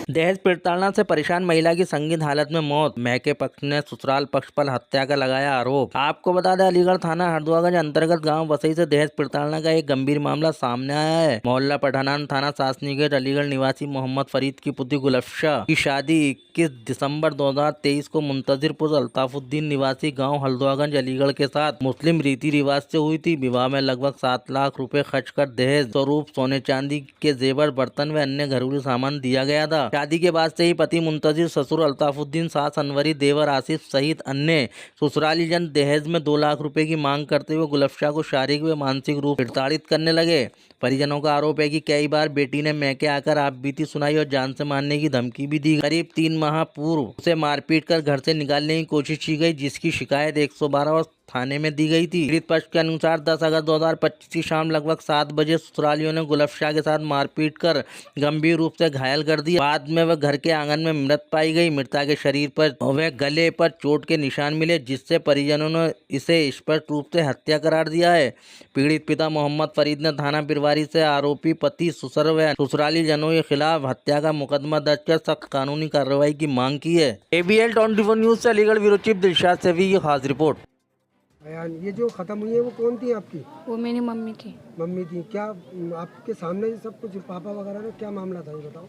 दहेज प्रताड़ना से परेशान महिला की संगीन हालत में मौत, मैके पक्ष ने ससुराल पक्ष पर हत्या का लगाया आरोप। आपको बता दें, अलीगढ़ थाना हरदुआगंज अंतर्गत गांव वसई से दहेज प्रताड़ना का एक गंभीर मामला सामने आया है। मोहल्ला पठानान थाना सासनी गेट अलीगढ़ निवासी मोहम्मद फरीद की पुत्री गुलफ्शा की शादी 21 दिसंबर 2023 को मुंतजिरपुर अल्ताफुद्दीन निवासी गाँव हरदुआगंज अलीगढ़ के साथ मुस्लिम रीति रिवाज से हुई थी। विवाह में लगभग 7 लाख रुपए खर्च कर दहेज स्वरूप सोने चांदी के जेवर, बर्तन व अन्य घरेलू सामान दिया गया था। शादी के बाद से ही पति मुंतजिर, ससुर अल्ताफुद्दीन, सास अनवरी, देवर आसिफ सहित अन्य ससुराली जन दहेज में 2 लाख रुपए की मांग करते हुए गुलफ्शा को शारीरिक व मानसिक रूप से प्रताड़ित करने लगे। परिजनों का आरोप है कि कई बार बेटी ने मैके आकर आपबीती सुनाई और जान से मारने की धमकी भी दी। करीब 3 माह पूर्व उसे मारपीट कर घर से निकालने की कोशिश की गई, जिसकी शिकायत 112 और थाने में दी गई थी। पीड़ित पक्ष के अनुसार 10 अगस्त 2025 की शाम लगभग 7 बजे ससुरालियों ने गुलफ्शा के साथ मारपीट कर गंभीर रूप से घायल कर दिया। बाद में वह घर के आंगन में मृत पाई गई। मृता के शरीर पर व गले पर चोट के निशान मिले, जिससे परिजनों ने इसे स्पष्ट रूप से हत्या करार दिया है। पीड़ित पिता मोहम्मद फरीद ने थाना बिरवारी से आरोपी पति, ससुर व ससुराली जनों के खिलाफ हत्या का मुकदमा दर्ज कर सख्त कानूनी कार्रवाई की मांग की है। ABL 24 न्यूज से अलीगढ़ ब्यूरो चीफ दिलशाद सेवी की खास रिपोर्ट। ये जो खत्म हुई है वो कौन थी आपकी? वो मेरी मम्मी थी। मम्मी थी। क्या आपके सामने सब कुछ पापा वगैरह ने क्या मामला था, ये बताओ।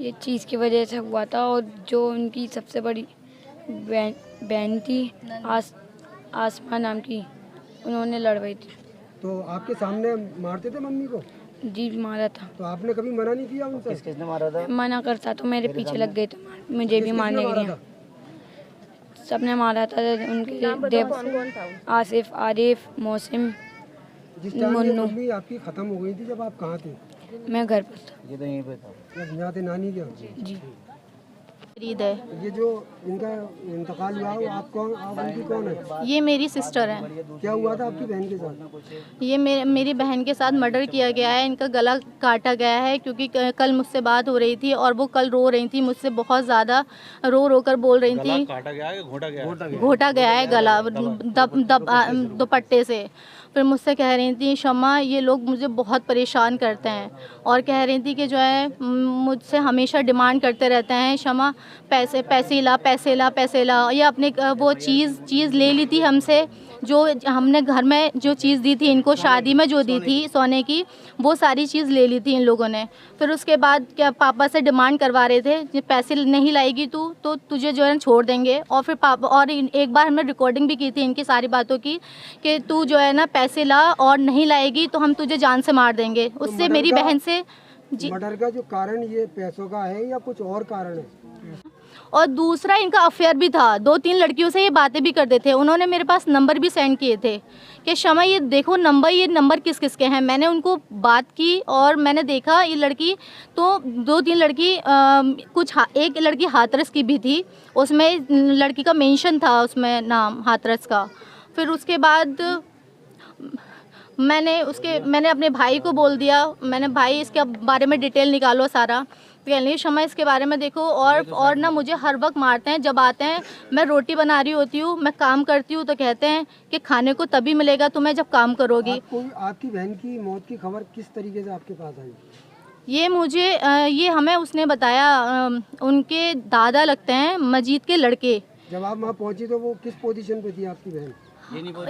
ये चीज़ की वजह से हुआ था, और जो उनकी सबसे बड़ी बहन थी आसमा नाम की, उन्होंने लड़वाई थी। तो आपके सामने मारते थे मम्मी को? जी मारा था। तो आपने कभी मना नहीं किया उनसे? किसने मारा था? मना करता तो मेरे पीछे लग गए थे, मुझे भी मारने के लिए। सबने मारा था। उनके देव आसिफ, आरिफ, मौसिम, मुन्नू। मम्मी आपकी खत्म हो गई थी जब आप कहाँ थे? मैं घर पर था। ये तो यहीं पे था। यहाँ थे नानी के? जी। ये जो इनका इंतकाल हुआ वो आप उनकी कौन है? ये मेरी सिस्टर है। क्या हुआ था आपकी बहन के साथ? ये मेरी बहन के साथ मर्डर किया गया है। इनका गला काटा गया है, क्योंकि कल मुझसे बात हो रही थी और वो कल रो रही थी, मुझसे बहुत ज़्यादा रो कर बोल रही थी। काटा गया है, घोटा गया है गला दुपट्टे से। फिर मुझसे कह रही थी, शमा ये लोग मुझे बहुत परेशान करते हैं, और कह रही थी कि जो है मुझसे हमेशा डिमांड करते रहते हैं, शमा पैसे ला। ये अपने वो चीज़ ले ली थी हमसे, जो हमने घर में जो चीज़ दी थी इनको, शादी में जो दी थी सोने की, वो सारी चीज़ ले ली थी इन लोगों ने। फिर उसके बाद क्या पापा से डिमांड करवा रहे थे, पैसे नहीं लाएगी तू तो तुझे जो है छोड़ देंगे। और फिर पापा, और एक बार हमने रिकॉर्डिंग भी की थी इनकी सारी बातों की, कि तू जो है ना पैसे ला और नहीं लाएगी तो हम तुझे जान से मार देंगे। उससे मेरी बहन से मर्डर का जो कारण ये पैसों का है या कुछ और कारण है? और दूसरा इनका अफेयर भी था, 2-3 लड़कियों से ये बातें भी करते थे। उन्होंने मेरे पास नंबर भी सेंड किए थे कि शमा ये देखो ये नंबर किस किस के हैं। मैंने उनको बात की और मैंने देखा ये लड़की तो 2-3 लड़की एक लड़की हाथरस की भी थी, उसमें लड़की का मेंशन था उसमें नाम हाथरस का। फिर उसके बाद मैंने अपने भाई को बोल दिया, मैंने भाई इसके बारे में डिटेल निकालो सारा। कहने शमा इसके बारे में देखो, और ना मुझे हर वक्त मारते हैं। जब आते हैं मैं रोटी बना रही होती हूँ, मैं काम करती हूँ, तो कहते हैं कि खाने को तभी मिलेगा तुम्हें जब काम करोगी। आपकी बहन की मौत की खबर किस तरीके से आपके पास आई? ये हमें उसने बताया, उनके दादा लगते हैं मजीद के लड़के। जब आप वहाँ पहुँची तो वो किस पोजीशन पे थी आपकी बहन?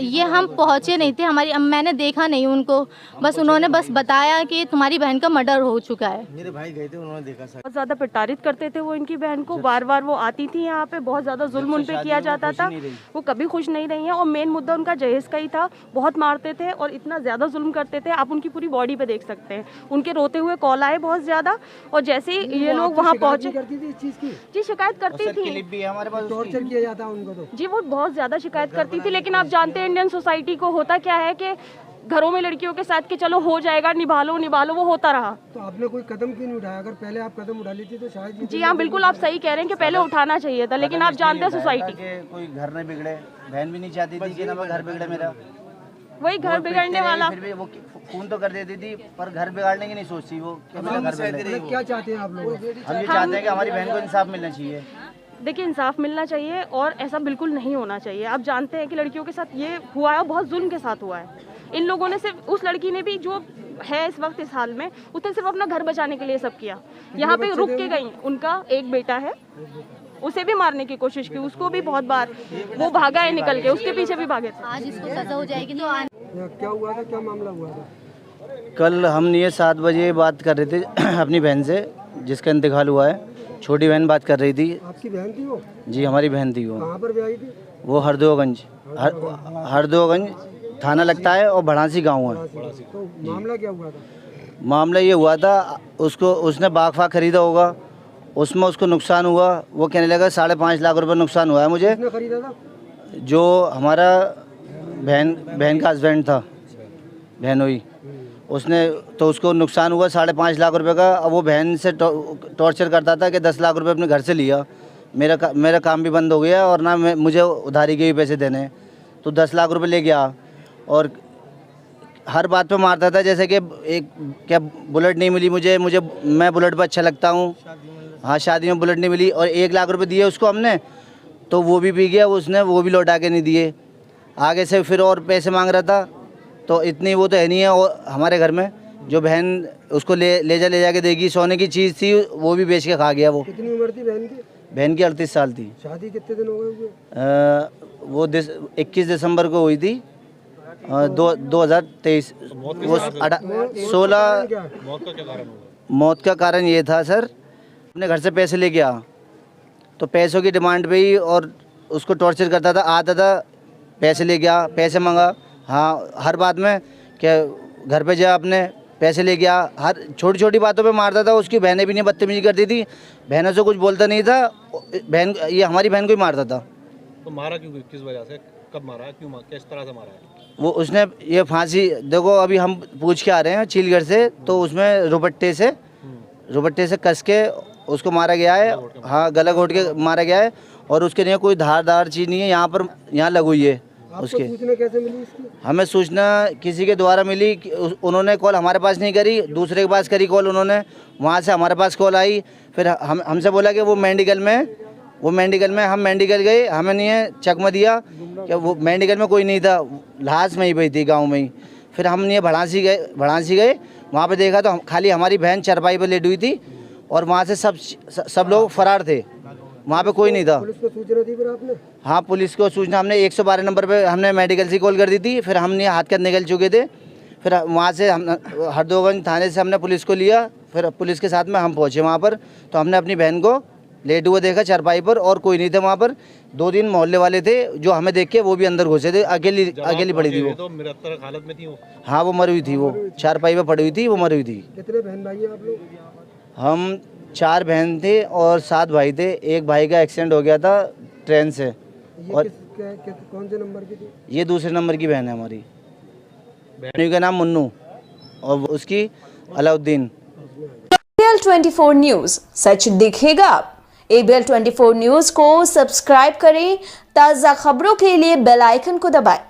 ये हम पहुँचे नहीं थे, मैंने देखा नहीं उनको, बस उन्होंने बताया कि तुम्हारी बहन का मर्डर हो चुका है। मेरे भाई गए थे, उन्होंने देखा सर। बहुत ज़्यादा प्रताड़ित करते थे वो इनकी बहन को। बार बार वो आती थी यहाँ पे, बहुत ज़्यादा जुल्म उन पे किया जाता था। वो कभी खुश नहीं रही हैं, और मेन मुद्दा उनका जहेज का ही था। बहुत मारते थे और इतना ज़्यादा जुल्म करते थे, आप उनकी पूरी बॉडी पे देख सकते हैं। उनके रोते हुए कॉल आए बहुत ज़्यादा, और जैसे ही ये लोग वहाँ पहुँचे। जी शिकायत करती थी, टॉर्चर किया जाता उनको तो। जी वो बहुत ज़्यादा शिकायत करती थी। लेकिन आप जानते हैं इंडियन सोसाइटी को होता क्या है कि घरों में लड़कियों के साथ कि चलो हो जाएगा, निभा लो, वो होता रहा। तो आपने कोई कदम क्यों नहीं उठाया? अगर पहले आप कदम उठा लेती तो शायद। जी हाँ बिल्कुल, आप सही कह रहे हैं कि पहले उठाना चाहिए था, लेकिन आप जानते हैं सोसाइटी कोई घर नहीं बिगड़े, बहन भी नहीं चाहती थी कि ना घर बिगड़े मेरा। वही घर बिगड़ने वाला। फिर भी वो खून तो कर देती थी पर घर बिगाड़ने की नहीं सोचती वो कि मेरा घर बिगड़े। क्या चाहते हैं आप लोग? हम ये चाहते हैं कि हमारी बहन को इंसाफ मिलना चाहिए। देखिए इंसाफ मिलना चाहिए और ऐसा बिल्कुल नहीं होना चाहिए। आप जानते हैं कि लड़कियों के साथ ये हुआ है, बहुत जुल्म के साथ हुआ है। इन लोगों ने सिर्फ, उस लड़की ने भी जो है इस वक्त इस हाल में, उसने सिर्फ अपना घर बचाने के लिए सब किया। यहाँ पे रुक के गई। उनका एक बेटा है, उसे भी मारने की कोशिश की, उसको भी बहुत बार वो भागा है निकल के, उसके पीछे भी भागे थे। आज इसको सजा हो जाएगी तो क्या हुआ था, क्या मामला हुआ था? कल हम ये 7 बजे बात कर रहे थे अपनी बहन से जिसका इंतकाल हुआ है। छोटी बहन बात कर रही थी। आपकी बहन थी वो? जी हमारी बहन थी वो। कहाँ पर ब्याही थी? वो हरदोगंज थाना लगता है और भड़ासी गांव है। तो मामला क्या हुआ था? मामला ये हुआ था, उसने बाग खरीदा होगा, उसमें उसको नुकसान हुआ। वो कहने लगा 5.5 लाख रुपए नुकसान हुआ है मुझे। किसने खरीदा था? जो हमारा बहन का हस्बैंड था, बहनोई, उसने तो उसको नुकसान हुआ 5.5 लाख रुपए का। अब वो बहन से टॉर्चर करता था कि 10 लाख रुपए अपने घर से लिया। मेरा काम भी बंद हो गया और ना मुझे उधारी के भी पैसे देने, तो 10 लाख रुपए ले गया। और हर बात पे मारता था, जैसे कि एक क्या बुलेट नहीं मिली मुझे मैं बुलेट पर अच्छा लगता हूँ। हाँ, शादी में बुलेट नहीं मिली और 1 लाख रुपए दिए उसको हमने, तो वो भी पी गया उसने, वो भी लौटा के नहीं दिए। आगे से फिर और पैसे मांग रहा था, तो इतनी वो तो है नहीं है। और हमारे घर में जो बहन उसको ले जाके देगी, सोने की चीज़ थी, वो भी बेच के खा गया। वो कितनी उम्र थी बहन की? बहन की 38 साल थी। शादी कितने दिन हो गए? वो 21 दिसंबर को हुई थी 2023। वो 16। मौत का कारण ये था सर, अपने घर से पैसे ले गया, तो पैसों की डिमांड पे ही और उसको टॉर्चर करता था। आता था, पैसे ले गया, पैसे मांगा। हाँ, हर बात में क्या घर पे जा, अपने पैसे ले गया। हर छोटी छोटी बातों पे मारता था। उसकी बहनें भी नहीं बदतमीजी करती थी, बहनों से कुछ बोलता नहीं था। ये हमारी बहन को ही मारता था। तो मारा क्यों, किस वजह से, कब मारा, क्यों किस तरह से मारा है? वो उसने ये फांसी, देखो अभी हम पूछ के आ रहे हैं चीलगढ़ से, तो उसमें रुपट्टे से कस के उसको मारा गया है। हाँ, गला घोट के मारा गया है और उसके लिए कोई धारदार चीज़ नहीं है। यहाँ लगी हुई है। उसके सूचना कैसे मिली इसकी? हमें सूचना किसी के द्वारा मिली। उन्होंने कॉल हमारे पास नहीं करी, दूसरे के पास करी कॉल उन्होंने। वहाँ से हमारे पास कॉल आई, फिर हमसे बोला कि वो मेडिकल में हम मेडिकल गए, हमें नहीं है चकमा दिया कि वो मेडिकल में कोई नहीं था, लाश में ही पई थी गांव में ही। फिर हम नहीं भड़ासी गए, वहाँ पे देखा तो खाली हमारी बहन चरपाई पर लेटी हुई थी और वहाँ से सब लोग फरार थे, वहाँ पे कोई नहीं था। पुलिस को सूचना दी फिर आपने? हाँ, पुलिस को सूचना हमने 112 नंबर पे हमने मेडिकल से कॉल कर दी थी। फिर हमने हाथ कर निकल चुके थे। फिर वहाँ से हम हरदोगंज थाने से हमने पुलिस को लिया। फिर पुलिस के साथ में हम पहुँचे वहाँ पर, तो हमने अपनी बहन को लेटे हुए देखा चारपाई पर और कोई नहीं थे वहाँ पर। 2 मोहल्ले वाले थे जो हमें देख के वो भी अंदर घुसे थे। अकेली पड़ी थी वो। तो मृतर हालत में थी वो? हाँ, वो मरी हुई थी, वो चारपाई पर पड़ी हुई थी, वो मरी हुई थी। कितने बहन भाई हैं आप लोग? हम 4 बहन थे और 7 भाई थे। एक भाई का एक्सीडेंट हो गया था ट्रेन से। और कौन से नंबर की थी? ये दूसरे नंबर की बहन है हमारी। बहन का नाम मुन्नू और उसकी अलाउद्दीन। ABL 24 न्यूज, सच दिखेगा। ABL 24 न्यूज को सब्सक्राइब करें, ताज़ा खबरों के लिए बेल आइकन को दबाएं।